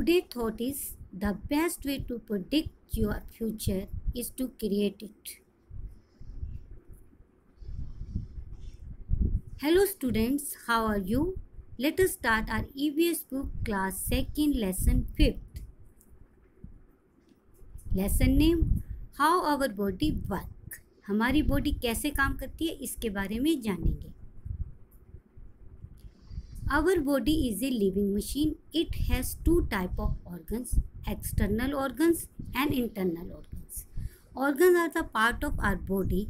Today thought is the best way to predict your future is to create it. Hello students, how are you? Let us start our EVS book class 2nd lesson 5th. Lesson name How our body work. हमारी body कैसे काम करती है इसके बारे में जानेंगे. Our body is a living machine. It has two type of organs, external organs and internal organs. Organs are the part of our body.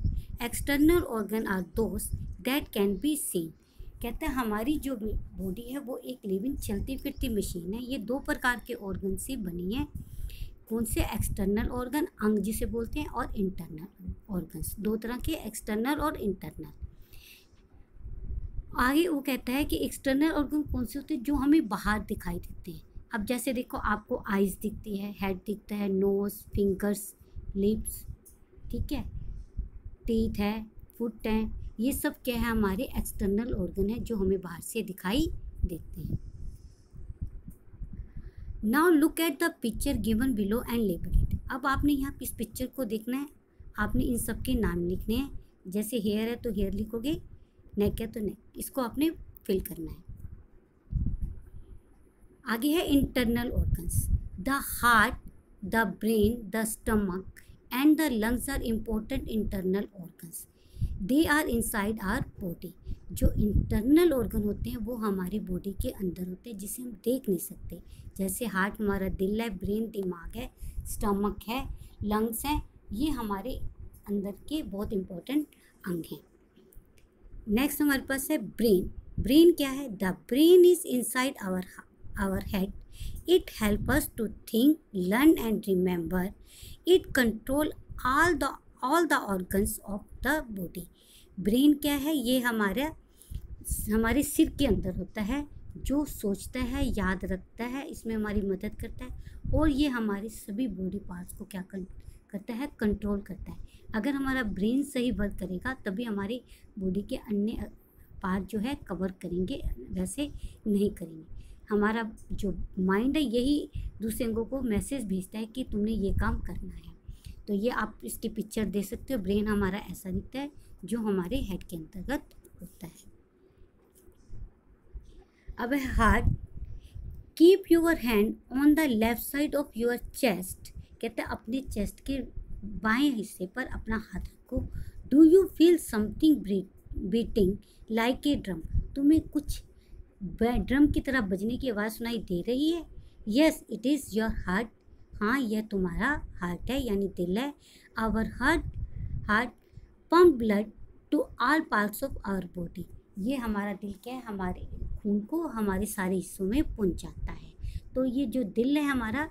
External organ are those that can be seen. कहते हैं हमारी जो body है वो एक living चलती फिरती machine है. ये दो प्रकार के ऑर्गन से बनी है. कौन से? एक्सटर्नल ऑर्गन, अंग जिसे बोलते हैं, और इंटरनल ऑर्गन्स. दो तरह के, एक्सटर्नल और इंटरनल. आगे वो कहता है कि एक्सटर्नल ऑर्गन कौन से होते हैं जो हमें बाहर दिखाई देते हैं. अब जैसे देखो, आपको आइज़ दिखती है, हेड दिखता है, नोज़, फिंगर्स, लिप्स, ठीक है, टीथ है, फुट हैं. ये सब क्या है? हमारे एक्सटर्नल ऑर्गन है जो हमें बाहर से दिखाई देते हैं. Now look at the picture given below and label it. अब आपने यहाँ इस पिक्चर को देखना है. आपने इन सब के नाम लिखने हैं. जैसे हेयर है तो हेयर लिखोगे, नेक है तो नेक. इसको आपने फिल करना है. आगे है internal organs. The heart, the brain, the stomach and the lungs are important internal organs. They are inside our body. जो इंटरनल ऑर्गन होते हैं वो हमारी बॉडी के अंदर होते हैं जिसे हम देख नहीं सकते. जैसे हार्ट हमारा दिल है, ब्रेन दिमाग है, स्टमक है, लंग्स हैं. ये हमारे अंदर के बहुत इम्पोर्टेंट अंग हैं. नेक्स्ट हमारे पास है ब्रेन. ब्रेन क्या है? The brain is inside our head. It help us to think, learn and remember. It control all the organs of the body. Brain क्या है? ये हमारे सिर के अंदर होता है, जो सोचता है, याद रखता है, इसमें हमारी मदद करता है. और ये हमारे सभी बॉडी पार्ट्स को क्या करता है? कंट्रोल करता है. अगर हमारा ब्रेन सही वर्क करेगा तभी हमारी बॉडी के अन्य पार्ट जो है कवर करेंगे, वैसे नहीं करेंगे. हमारा जो माइंड है यही दूसरे अंगों को मैसेज भेजता है कि तुमने ये काम करना है. तो ये आप इसकी पिक्चर दे सकते हो. ब्रेन हमारा ऐसा दिखता है जो हमारे हेड के अंतर्गत होता है. अब है heart. Keep your hand on the left side of your chest. कहते हैं अपने चेस्ट के बाएं हिस्से पर अपना हाथ रखो. Do you feel something beating like a drum. तुम्हें कुछ ड्रम की तरह बजने की आवाज़ सुनाई दे रही है? Yes, it is your heart. हाँ, यह तुम्हारा हार्ट है, यानी दिल है. Our heart pump blood to all parts of our body. ये हमारा दिल क्या है? हमारे खून को हमारे सारे हिस्सों में पहुंचाता है. तो ये जो दिल है हमारा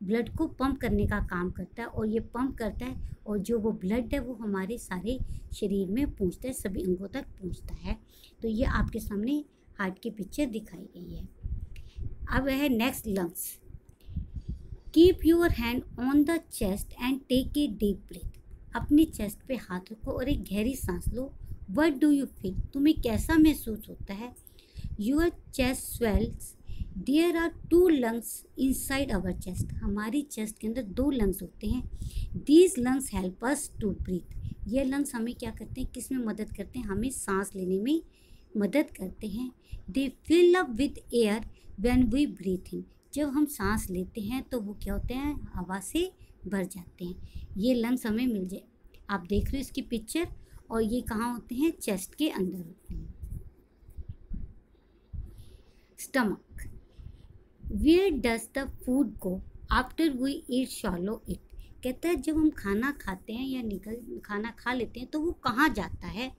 ब्लड को पंप करने का काम करता है, और ये पंप करता है, और जो वो ब्लड है वो हमारे सारे शरीर में पहुंचता है, सभी अंगों तक पहुंचता है. तो ये आपके सामने हार्ट की पिक्चर दिखाई गई है. अब है next lungs. Keep your hand on the chest and take a deep breath. अपने चेस्ट पे हाथ रखो और एक गहरी सांस लो. What do you feel. तुम्हें कैसा महसूस होता है? Your chest swells. There are 2 lungs inside our chest. हमारी चेस्ट के अंदर 2 लंग्स होते हैं. These lungs help us to breathe. ये लंग्स हमें क्या करते हैं? किस में मदद करते हैं? हमें सांस लेने में मदद करते हैं. They fill up with air when we breathe in. जब हम सांस लेते हैं तो वो क्या होते हैं? हवा से भर जाते हैं. ये लंग्स हमें मिल जाए. आप देख रहे हो इसकी पिक्चर, और ये कहाँ होते हैं? चेस्ट के अंदर होते हैं. Stomach. Where does the food go after we eat swallow it. कहता है जब हम खाना खाते हैं या खाना खा लेते हैं तो वो कहाँ जाता है?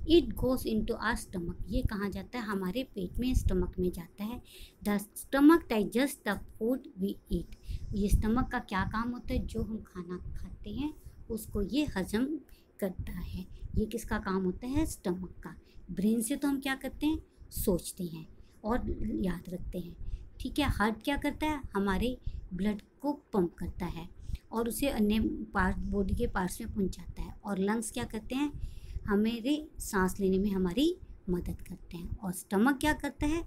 It goes into our stomach. ये कहाँ जाता है? हमारे पेट में, स्टमक में जाता है. The stomach digest the food we eat. ये स्टमक का क्या काम होता है? जो हम खाना खाते हैं उसको ये हजम करता है. ये किसका काम होता है? स्टमक का. ब्रेन से तो हम क्या करते हैं? सोचते हैं और याद रखते हैं, ठीक है. हार्ट क्या करता है? हमारे ब्लड को पंप करता है और उसे अन्य पार्ट, बॉडी के पार्ट्स में पहुंचाता है. और लंग्स क्या करते हैं? हमारे सांस लेने में हमारी मदद करते हैं. और स्टमक क्या करता है?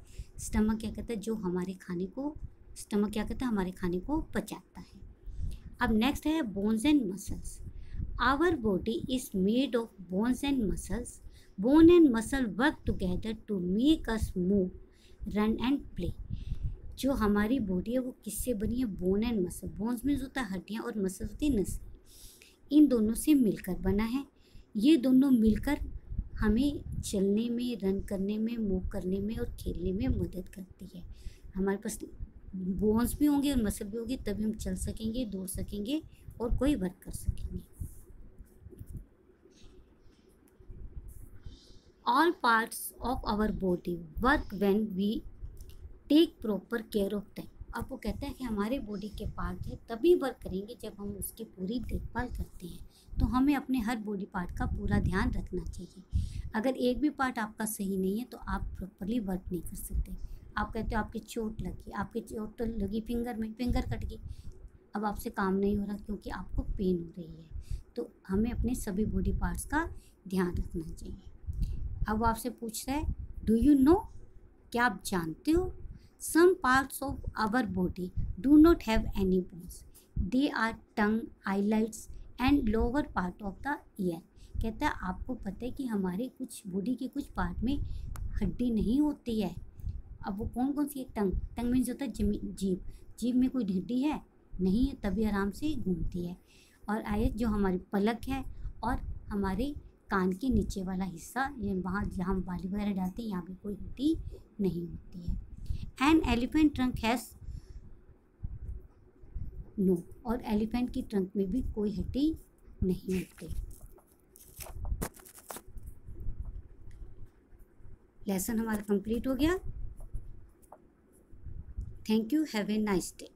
जो हमारे खाने को स्टमक क्या करता है, हमारे खाने को पचाता है। अब नेक्स्ट है bones and muscles. Our body is made of bones and muscles. Bone and muscle work together to make us move, run and play. जो हमारी बॉडी है वो किससे बनी है, बोन एंड मसल। बोन्स में होता है हड्डियाँ और मसल होती है नस, इन दोनों से मिलकर बना है। ये दोनों मिलकर हमें चलने में, रन करने में, मूव करने में और खेलने में मदद करती है। हमारे पास बोन्स भी होंगे और मसल भी होगी, तभी हम चल सकेंगे, दौड़ सकेंगे और कोई वर्क कर सकेंगे। All parts of our body work when we take proper care of them. अब वो कहता है कि हमारे बॉडी के पार्ट है तभी वर्क करेंगे जब हम उसकी पूरी देखभाल करते हैं। तो हमें अपने हर बॉडी पार्ट का पूरा ध्यान रखना चाहिए। अगर एक भी पार्ट आपका सही नहीं है तो आप प्रॉपरली वर्क नहीं कर सकते। आप कहते हो आपकी चोट लगी, आपकी चोट तो लगी फिंगर में, फिंगर कट गई, अब आपसे काम नहीं हो रहा क्योंकि आपको पेन हो रही है। तो हमें अपने सभी बॉडी पार्ट्स का ध्यान रखना चाहिए। अब वो आपसे पूछ रहा है डू यू नो, क्या आप जानते हो, some parts of our body do not have any bones. They are tongue, eyelids and lower part of the ear. कहता है आपको पता है कि हमारे कुछ बॉडी के कुछ पार्ट में हड्डी नहीं होती है। अब वो कौन कौन सी है, टंग, टंग मीन्स होता है जीभ, जीभ में कोई हड्डी है नहीं है, तभी आराम से घूमती है। और आए जो हमारी पलक है और हमारे कान के नीचे वाला हिस्सा, ये वहाँ जहाँ हम बाली वगैरह डालते हैं, यहाँ पे कोई हड्डी नहीं होती है। An elephant trunk has no, और एलिफेंट की ट्रंक में भी कोई हड्डी नहीं होती। लेसन हमारा कंप्लीट हो गया। Thank you, have a nice day.